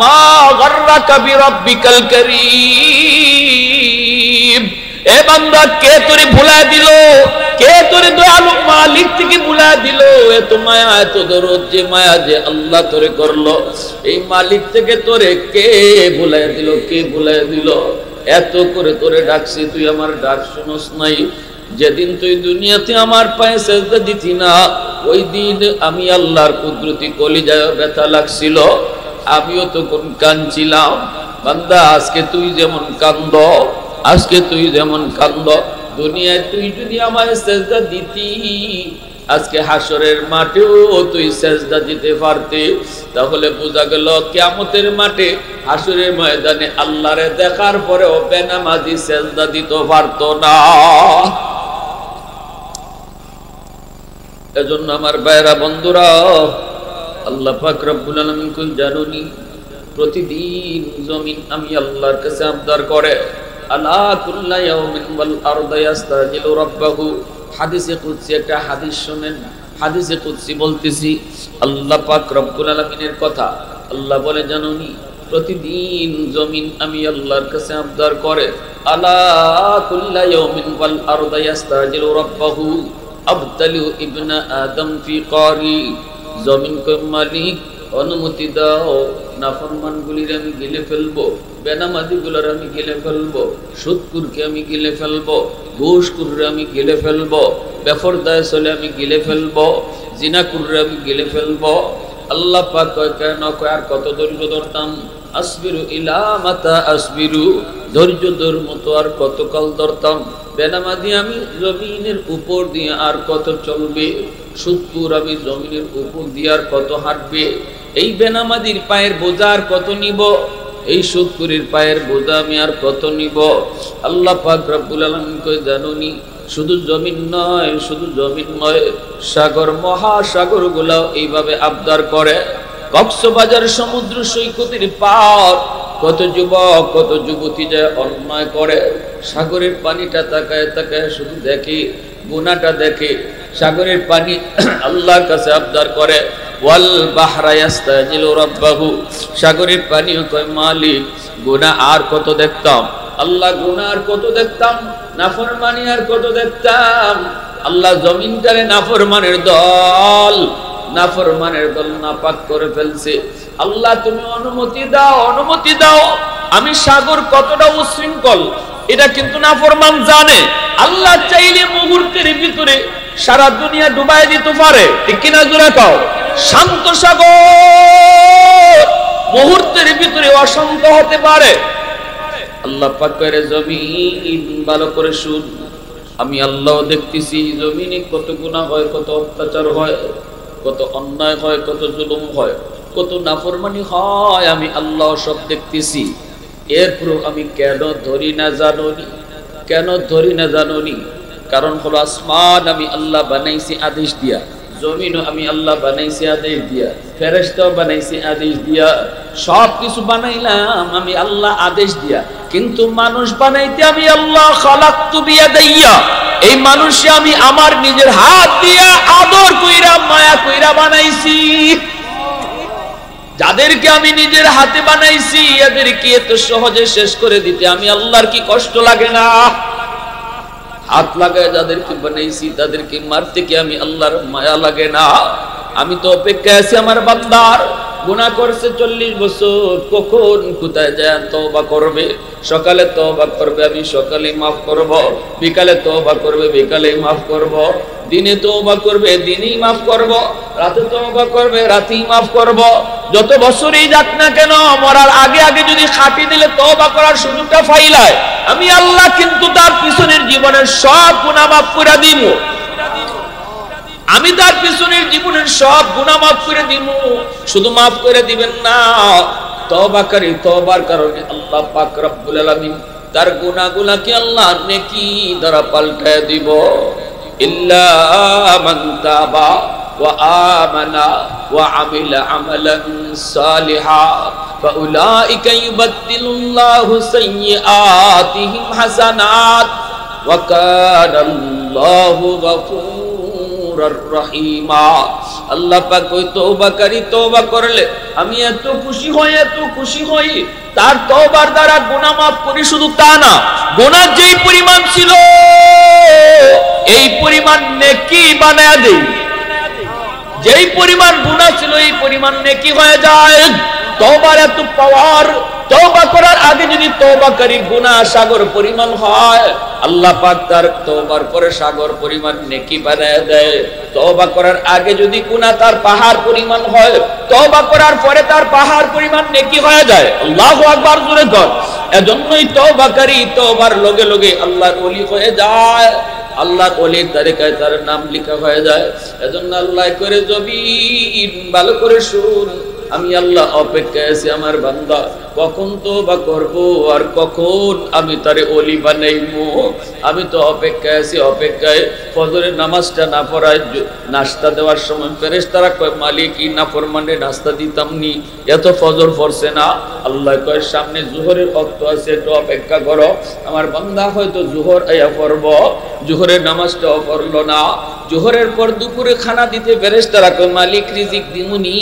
মা গাররাকা বিরাব্বিকাল কারীম। এ বান্দা, কে তোরে ভুলায় দিল? কে তোরে দয়ালু মালিক থেকে ভুলায় দিল? এত মায়া, এত দরদ, যে মায়া যে আল্লাহ তোরে করলো, এই মালিক থেকে তোরে কে ভুলায় দিল? কে ভুলায় দিল? এত করে তোরে ডাকছি, তুই আমার ডাক শুনস নাই। যেদিন তুই দুনিয়াতে আমার পায়ে সেজদা দিতি না, ওই দিন আমি আল্লাহর কুদরতি কলিজায় ব্যথা লাগছিল, আমিও তখন কাঁদছিলাম। বান্দা, আজকে তুই যেমন কান্দ, আজকে তুই যেমন কান্দ, দুনিয়ায় তুই যদি আমার সেজদা দিতি, আজকে হাসরের মাঠেও তুই সেজদা দিতে পারতি। তাহলে বোঝা গেল কিয়ামতের মাঠে, হাসরের ময়দানে আল্লাহরে দেখার পরেও বেনামাজি সেজদা দিতে পারতো না। এজন্য আমার ভাইরা বন্ধুরা, আল্লাহ পাক রব্বুল আলামিন কোন জানুনি, প্রতিদিন জমিন আমি আল্লাহর কাছে আবদার করে, আলা কুল্লা ইয়াউমিন ওয়াল আরদু ইস্তাজিলু রাব্বাহু। হাদিসে কুদসি, একটা হাদিস শুনেন। হাদিসে কুদসি বলতেছি, আল্লাহ পাক রব্বুল আলামিনের কথা। আল্লাহ বলে, জানুনি, প্রতিদিন জমিন আমি আল্লাহর কাছে আবদার করে, আলা কুল্লা ইয়াউমিন ওয়াল আরদু ইস্তাজিলু রাব্বাহু আবতালু ইবনা আদম ফি কারি। জমিন কো মালিক, অনুমতি দাও, নাফরমানগুলির আমি গিলে ফেলবো, বেনামাজিগুলোর আমি গিলে ফেলবো, সুদকুরকে আমি গিলে ফেলবো, ঘুষকুররে আমি গিলে ফেলবো, বেফরদায় চলে আমি গিলে ফেলবো, জিনাকুররে আমি গিলে ফেলবো। আল্লাহ পাক কয়, কেন? কয়, আর কত ধৈর্য ধরতাম? আসবিরু ইলা মাতা আসবিরু, ধৈর্য ধর মতো আর কতকাল ধরতাম? বেনামাজি আমি জমিনের উপর দিয়ে আর কত চলবে? সুদকুর আমি জমিনের উপর দিয়ে আর কত হাঁটবে? এই বেনামাজির পায়ের বোঝা আর কত নিব? এই সুদকুরের পায়ের বোঝা আমি আর কত নিব? আল্লাহ পাক রব্বুল আলামিন কয়, জানুনি, শুধু জমিন নয়, শুধু জমিন নয়, সাগর মহাসাগর গুলাও এইভাবে আবদার করে। কক্সবাজার সমুদ্র সৈকতের পার কত যুবক, কত যুবতী যায় অন্যায় করে, সাগরের পানিটা তাকায় তাকায় শুধু দেখে, গুনাহটা দেখে। সাগরের পানি আল্লাহর কাছে আবদার করে, ওয়াল বাহরা ইস্তাজিলু রাব্বাহু। সাগরের পানিও কয়, মালিক, গুনাহ আর কত দেখতাম? আল্লাহ, গুনাহ আর কত দেখতাম? নাফরমানি আর কত দেখতাম? আল্লাহ জমিনটারে নাফরমানের দল, নাফরমানের দল নাপাক করে ফেলছে। আল্লাহ, তুমি অনুমতি দাও, অনুমতি দাও। আমি সাগর কতটা উশৃঙ্খল এটা কিন্তু নাফরমান জানে। আল্লাহ চাইলে মুহূর্তের ভিতরে সারা দুনিয়া ডুবাই দিতে পারে, ঠিক কিনা জোরে কও? শান্ত সাগর মুহূর্তের ভিতরে অশান্ত হতে পারে। আল্লাহ পাক করে, জমিন ভালো করে শুন, আমি আল্লাহ দেখতেছি জমিনে কত গুনাহ হয়, কত অত্যাচার হয়, কত অন্যায় হয়, কত জুলুম হয়, কত নাফরমানি হয়, আমি আল্লাহ সব দেখতেছি। এরপর আমি কেন ধরি না জানোনি? কেন ধরি না জানোনি? কারণ হলো, আসমান আমি আল্লাহ বানাইছি আদেশ দিয়া, জমিনও আমি আল্লাহ বানাইছি আদেশ দিয়া, ফেরেশতাও বানাইছি আদেশ দিয়া, সব কিছু বানাইলাম আমি আল্লাহ আদেশ দিয়া। কিন্তু মানুষ বানাইতে আমি আল্লাহ খালাকতু বিয়াদাইয়া, এই মানুষে আমি আমার নিজের হাত দিয়া আদর কইরা মায়া কইরা বানাইছি। যাদেরকে আমি নিজের হাতে বানাইছি এদেরকে এত সহজে শেষ করে দিতে আমি আল্লাহর কি কষ্ট লাগে না? হাত লাগায় যাদেরকে বানাইছি তাদেরকে মারতে কি আমি আল্লাহর মায়া লাগে না? আমি তো অপেক্ষায় আছি আমার বান্দার, গুনাহ করছে 40 বছর, কখন কোথায় যায় তওবা করবে। সকালে তওবা করবে, আমি সকালে মাফ করব, বিকালে তওবা করবে, বিকালে মাফ করব, দিনে তওবা করবে, দিনেই মাফ করব, রাতে তওবা করবে, রাতেই মাফ করব। যত বছরই যাক না কেন, মরার আগে আগে যদি খাটি দিলে তওবা করার সুযোগটা পাইলায়, আমি আল্লাহ কিন্তু তার পিছনের জীবনের সব গুনাহ মাফ করে দিব। আমি তার পিছনের জীবনের সব গুনাহ মাফ করে দিব। শুধু মাফ করে দিবেন না, তওবাকারী তওবার কারণে আল্লাহ পাক রব্বুল আলামিন তার গুনাহগুলোকে আল্লাহ নেকি দ্বারা পাল্টায় দিব। ইল্লা মান তাবা ওয়া আমানা ওয়া আমিলা আমালান সালিহা ফাউলাইকা ইউবাদদিলুল্লাহু সাইয়্যাতিহিম হাসানাত ওয়া কানা আল্লাহু গফুরুর রহিমা। আল্লাহ পাক ওই তওবাকারী তওবা করলে আমি এত খুশি হই তার তওবার দ্বারা গুনাহ মাফ করি। শুধু তা না, গুনাহ যেই পরিমাণ ছিল এই পরিমাণ নেকি বানায়া দেই। যেই পরিমাণ গুনাহ ছিল এই পরিমাণ নেকি হয়ে যায়। তওবার এত পাওয়ার, তওবা করার আগে যদি তওবাকারীর গুনাহ সাগর পরিমাণ হয়, আল্লাহ পাক তার তওবার পরে সাগর পরিমাণ নেকি বানায় দেয়। তওবা করার আগে যদি গুনাহ তার পাহাড় পরিমাণ হয়, তওবা করার পরে তার পাহাড় পরিমাণ নেকি হয়ে যায়। আল্লাহু আকবার জোরে কর। এজন্যই তওবাকারী তওবার লগে লগে আল্লাহর ওলি হয়ে যায়, আল্লাহর ওলির তালিকায় তার নাম লেখা হয়ে যায়। এজন্য আল্লাহ করে জবিন ভালো করে শুন, আমি আল্লাহ অপেক্ষায় আছি আমার বান্দা কখন তওবা করব আর কখন আমি তারে ওলি বানাইবো। আমি তো অপেক্ষায় আছি, অপেক্ষায়। ফজরের নামাজটা না পড়ায় নাস্তা দেওয়ার সময় ফেরেশতারা কয় মালিক ই নাফরমানে নাস্তা দিতাম নি, এত ফজর পড়ছে না। আল্লাহ কয় সামনে জোহরের ওয়াক্ত আছে, একটু অপেক্ষা করো। আমার বান্দা হয়তো জোহর আয়া পড়ব, জোহরের নামাজটাও পড়লো না। জোহরের পর দুপুরে খানা দিতে ফেরেশতারা কয় মালিক রিজিক দিমুনি,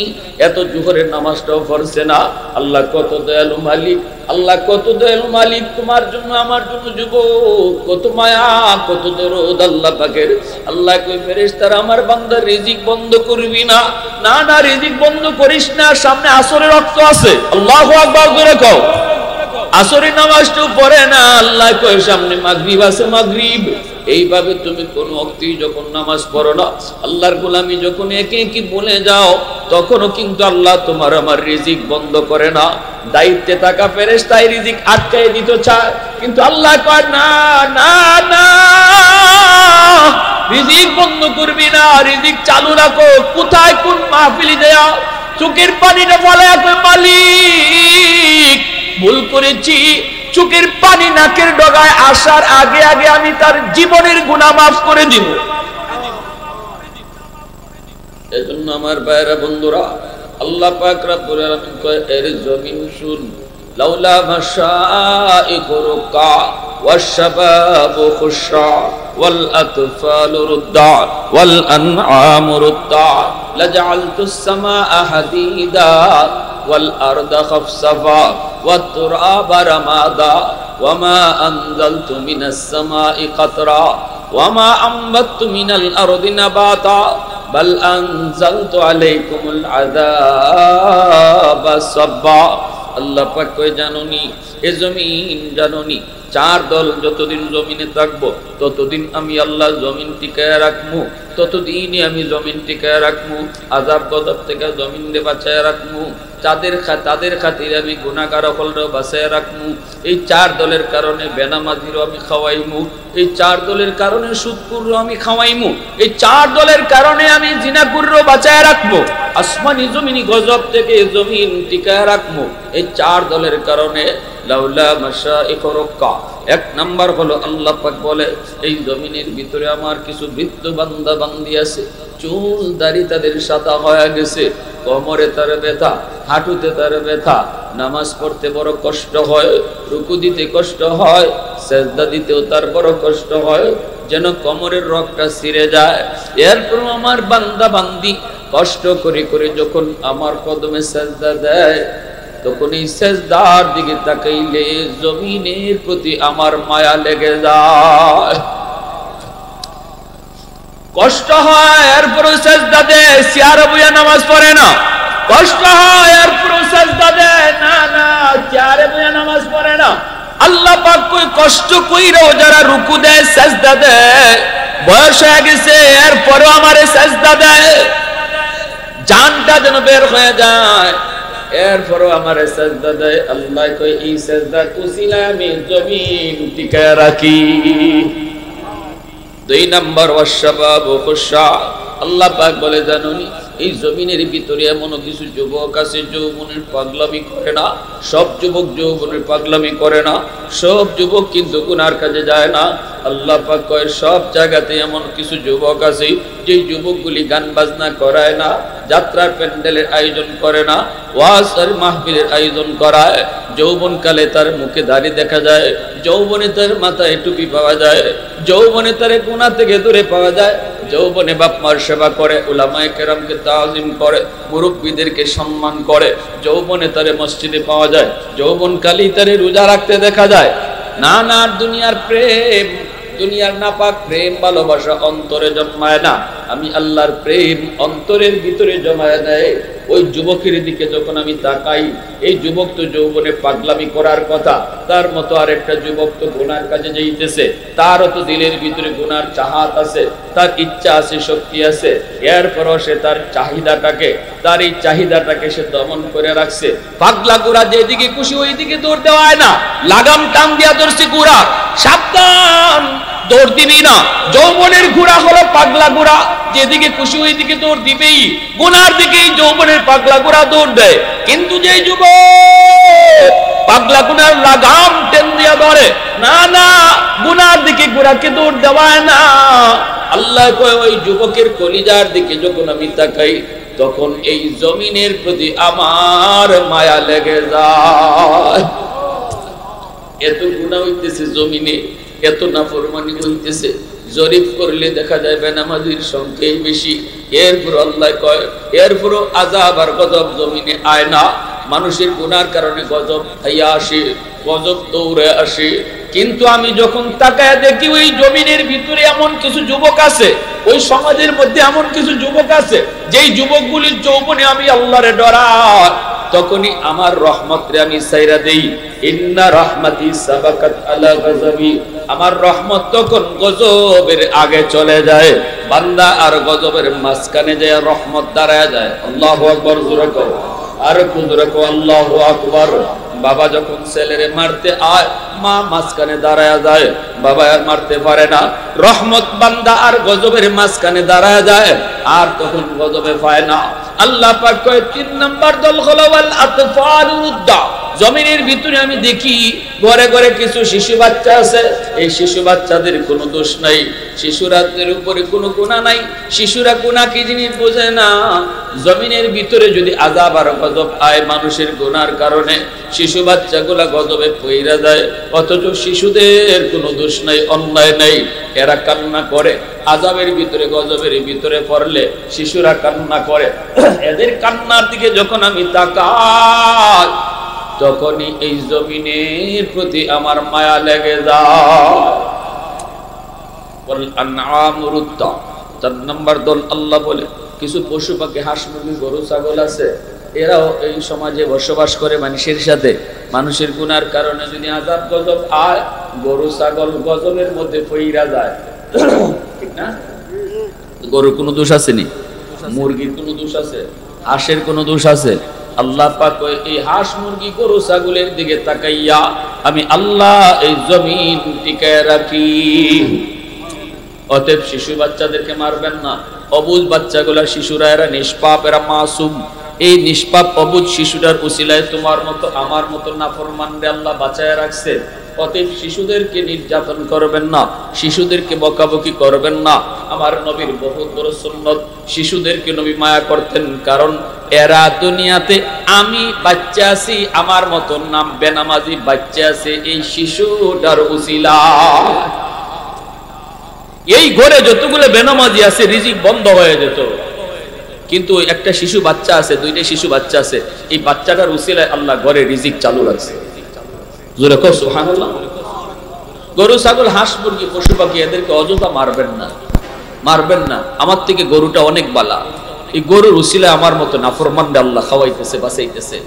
এত জোহরের নামাজটাও পড়ছে না। আল্লাহ কত দয়ালু মালিক, আল্লাহ কত দয়ালু মালিক, তোমার জন্য আমার জন্য যুবক, কত মায়া কত দরদ আল্লাহ পাকের। আল্লাহ কই ফেরেশতারা আমার বান্দার রিজিক বন্ধ করবি না, না না রিজিক বন্ধ করিস না, সামনে আসরের ওয়াক্ত আছে। আল্লাহু আকবার জোরে কও। আসরের নামাজটাও পড়ে না, আল্লাহ কই সামনে মাগরিব আছে, মাগরিব। এইভাবে তুমি কোন ওয়াক্তে যখন নামাজ পড়ো না, আল্লাহর গোলামি যখন একে একে বলে যাও, তখনও কিন্তু আল্লাহ তোমার আমার রিজিক বন্ধ করে না। দায়িত্বে থাকা ফেরেশতাই রিজিক আটকায় দিতে চায়, কিন্তু আল্লাহ কয় না না না, রিজিক বন্ধ করবি না, রিজিক চালু রাখো। কোথায় কোন মাহফিলে দেয়া চোখের পানিটা ফলায়া কয় মালিক ভুল করেছি, চোখের পানি নাকের ডগায় আসার আগে আগে আমি তার জীবনের গুনাহ মাফ করে দিব। এজন্য আমার ভাইরা বন্ধুরা, আল্লাহ পাক রব্বুল আলামিন কয় এর জমিন শুন, লাউলা মাশাইখু রুকা ওয়াশ-শাবাবু খুশা ওয়াল আতফালু রুদ্দা ওয়াল আনআমু রুদ্দা লাজআলতুস সামাআ হাদিদা ওয়াল আরদা খাফসাফা ওয়াত তুরাবা রামাদা ওয়ামা আনজালতু মিনাস সামাই কাতরা ওয়ামা আমবাততু মিনাল আরদি নাবাতা বাল আনজালতু আলাইকুমুল আযাবা সাব্বা। আল্লাহ পাক কয় জানোনি, এ জমিন জানোনি, চার দল যতদিন জমিনে থাকবো ততদিন আমি আল্লাহ জমিন টিকায় রাখবো, ততদিনই আমি জমিন টিকায় রাখবো, আযাব গজব থেকে জমিন দিয়ে বাঁচায় রাখবো। তাদের খাতিরে আমি গুনাহগার হলরও বাঁচায় রাখবো। এই চার দলের কারণে বেনামাজিরও আমি খাওয়াইমু, এই চার দলের কারণে সুদখোরও আমি খাওয়াইমু, এই চার দলের কারণে আমি জিনাকুরও বাঁচায় রাখবো। আসমানি জমিনি গজব থেকে জমিন টিকায় রাখবো এই চার দলের কারণে। লাউলা মাশাইখু রুকা, এক নাম্বার হলো আল্লাহ পাক বলে এই জমিনের ভিতরে আমার কিছু বৃদ্ধ বান্দা বান্দি আছে, চুল দাড়ি তাদের সাদা হয়ে গেছে, কোমরে তার ব্যথা, হাঁটুতে তার ব্যথা, নামাজ পড়তে বড় কষ্ট হয়, রুকু দিতে কষ্ট হয়, সেজদা দিতেও তার বড় কষ্ট হয়, যেন কোমরের রগটা ছিঁড়ে যায়। এরপর আমার বান্দা বান্দি কষ্ট করে করে যখন আমার কদমে সেজদা দেয়, তখন এই সেজদার দিকে তাকাইলে জমিনের প্রতি আমার মায়া লেগে যায়, কষ্ট হয়। এরপরও সেজদা দেয়, চেয়ারে বইয়া নামাজ পড়ে না। কষ্ট হয়, এরপরও সেজদা দেয়, না না, চেয়ারে বইয়া নামাজ পড়ে না। আল্লাহ পাক কই কষ্ট কইরাও যারা রুকু দেয়, সেজদা দেয়, বয়স হয়ে গেছে এরপরও আমারে সেজদা দেয়, জানটা যেন বের হয়ে যায়, এরপরও আমারে সেজদা দেয়। আল্লাহ কই এই সেজদার উসিলায় আমি জমিন টিকায় রাখি। 2 নাম্বার ওয়াশবাবু খুশা। আল্লাহ পাক বলে জানুনি এই জমিনের ভিতরে এমন কিছু যুবক আছে যৌবনের পাগলামি করে না। সব যুবক যৌবনের পাগলামি করে না, সব যুবক কিন্তু গুনার কাজে যায় না। আল্লাহ পাক কয় সব জায়গাতে এমন কিছু যুবক আছে যে যুবকগুলি গান বাজনা করায় না, যাত্রার প্যান্ডেলের আয়োজন করে না, ওয়াজ আর মাহফিলের আয়োজন করায়। যৌবনকালে তার মুখে দাড়ি দেখা যায়, যৌবনে তার মাথায় টুপি পাওয়া যায়, যৌবনে তার গুনাহ থেকে দূরে পাওয়া যায়, যৌবনে বাপ মার সেবা করে, উলামায়ে কেরামকে তাজিম করে, মুরব্বীদেরকে সম্মান করে, যৌবনে তারে মসজিদে পাওয়া যায়, যৌবনকালেই তারে রোজা রাখতে দেখা যায়। না না, দুনিয়ার প্রেম, দুনিয়ার নাপাক প্রেম ভালোবাসা অন্তরে জন্মায় না। আমি আল্লাহর প্রেম অন্তরের ভিতরে জমায় দেয়। ওই যুবকের দিকে যখন আমি তাকাই, এই যুবক তো যৌবনে পাগলামি করার কথা, তার মতো আরেকটা যুবক তো গুনার কাজে যাইতেছে, তারও তো দিলের ভিতরে গুনার চাহাত আছে, তার ইচ্ছা আছে, শক্তি আছে, এরপরও সে তার চাহিদাটাকে, তার এই চাহিদাটাকে সে দমন করে রাখছে। পাগলা গুড়া যেদিকে খুশি ওই দিকে দৌড় দেওয়ায় না, লাগাম টান দিয়া ধরছে গুড়া, সাবধান দৌড় দিবি না। যৌবনের ঘোড়া হলো পাগলা ঘোড়া, যেদিকে খুশি ওই দিকে দৌড় দিবেই, গুনার দিকেই যৌবনের পাগলা ঘোড়া দৌড় দেয়। কিন্তু যে যুবক পাগলা গুনার লাগাম টেন দিয়া ধরে, না না, গুনার দিকে ঘোড়াকে দৌড় দেওয়ায় না। আল্লাহ কয় ওই যুবকের কলিজার দিকে যখন আমি তাকাই, তখন এই জমিনের প্রতি আমার মায়া লেগে যায়। এত গুনাহ হইতেছে জমিনে, এত নাফরমানি হইতেছে, জরিপ করলে দেখা যায় বেনামাজির সংখ্যাই বেশি। এরপর আল্লাহ কয় এরপরও আযাব আর গজব জমিনে আয় না। মানুষের গুনার কারণে গজব খাইয়া আসে, গজব দৌড়ে আসে, কিন্তু আমি যখন তাকায় দেখি ওই জমিনের ভিতরে এমন কিছু যুবক আছে, ওই সমাজের মধ্যে এমন কিছু যুবক আছে যেই যুবকগুলির যৌবনে আমি আল্লাহরে ডরাই, তখনই আমার রহমতরে আমি সাইরা দেই। ইন্না রাহমাতি সাবাকাত আলা গযবি, আমার রহমত তখন গজবের আগে চলে যায়। বান্দা আর গজবের মাঝখানে যায় রহমত দাঁড়ায় যায়। আল্লাহু আকবার, জোরে কও, আর জোরে কও আল্লাহু আকবার। বাবা যখন ছেলেরে মারতে আয়, মা মাঝখানে দাঁড়ায় যায়, বাবা আর মারতে পারে না। রহমত বান্দা আর গজবের মাঝখানে দাঁড়ায় যায়, আর তখন গজবে পায় না। আল্লাহ পাক কয় 3 নাম্বার দল হলো ওয়াল আতফালুদ্দা। জমিনের ভিতরে আমি দেখি ঘরে ঘরে কিছু শিশু বাচ্চা আছে, এই শিশু বাচ্চাদের কোনো দোষ নাই, শিশুরাদের উপরে কোনো গুনাহ নাই, শিশুরা গুনাহ কি জিনিস বোঝে না। জমিনের ভিতরে যদি আযাব আর গজব আয় মানুষের গুনার কারণে, শিশু বাচ্চাগুলা গজবে পইরা যায়, অথচ শিশুদের কোনো দোষ নাই, অন্যায় নাই, এরা কান্না করে। আযাবের ভিতরে গজবের ভিতরে পড়লে শিশুরা কান্না করে। এদের কান্নার দিকে যখন আমি তাকাই, তখনই এই জমিনের প্রতি আমার মায়া লেগে যায়। ওয়াল আনআমুরুদ্দা। 4 নম্বর দল আল্লাহ বলে কিছু পশু পাখি, হাঁস মুরগি গরু ছাগল আছে, এরাও এই সমাজে বসবাস করে মানুষের সাথে। মানুষের গুনার কারণে যদি আযাব গজব আয়, গরু ছাগল গজবের মধ্যে পইরা যায়, ঠিক না? গরুর কোনো দোষ আছে নি? মুরগির কোনো দোষ আছে? হাঁসের কোনো দোষ আছে? আল্লাহ পাক এই হাঁস মুরগি গরু ছাগলের দিকে তাকাইয়া আমি আল্লাহ এই জমিন টিকায় রাখি। অতএব শিশু বাচ্চাদেরকে মারবেন না। অবুঝ বাচ্চাগুলা, শিশুরা এরা নিষ্পাপ, এরা মাসুম। এই নিষ্পাপ অবুঝ শিশুটার উসিলায় তোমার মতো আমার মতো নাফরমানরে আল্লাহ বাঁচায় রাখছে। অতএব শিশুদেরকে নির্যাতন করবেন না, শিশুদেরকে বকাবকি করবেন না। আমার নবীর বহুত বড় সুন্নত, শিশুদেরকে নবী মায়া করতেন, কারণ এরা দুনিয়াতে আমি বাচ্চা আছি, আমার মতো নাম বেনামাজি বাচ্চা আছে, এই শিশুটার উসিলা। এই ঘরে যতগুলো বেনামাজি আছে রিজিক বন্ধ হয়ে যেত, কিন্তু একটা শিশু বাচ্চা আছে, দুইটা শিশু বাচ্চা আছে, এই বাচ্চাটার উসিলায় আল্লাহ ঘরে রিজিক চালু রাখছে। জোরে কও সুবহানাল্লাহ। গরু ছাগল হাঁস মুরগি পশু পাখি এদেরকে অযথা মারবেন না, মারবেন না। আমার থেকে গরুটা অনেক বালা, এই গরুর উসিলায় আমার মতো নাফরমানদের আল্লাহ খাওয়াইতেছে, বাঁচাইতেছে।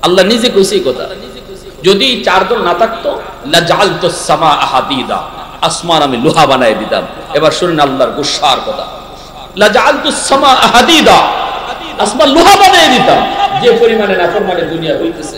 আল্লাহ নিজে কইছে এই কথা, যদি চারজন না থাকতো লাজালতুস সামা হাদিদা, আসমান আমি লোহা বানায় দিতাম। এবার শুনেন আল্লাহর গুসার কথা, লাজালতুস সামা হাদিদা, আসমান লোহা বানায় দিতাম। যে পরিমাণে নাফরমানে দুনিয়া হইতেছে,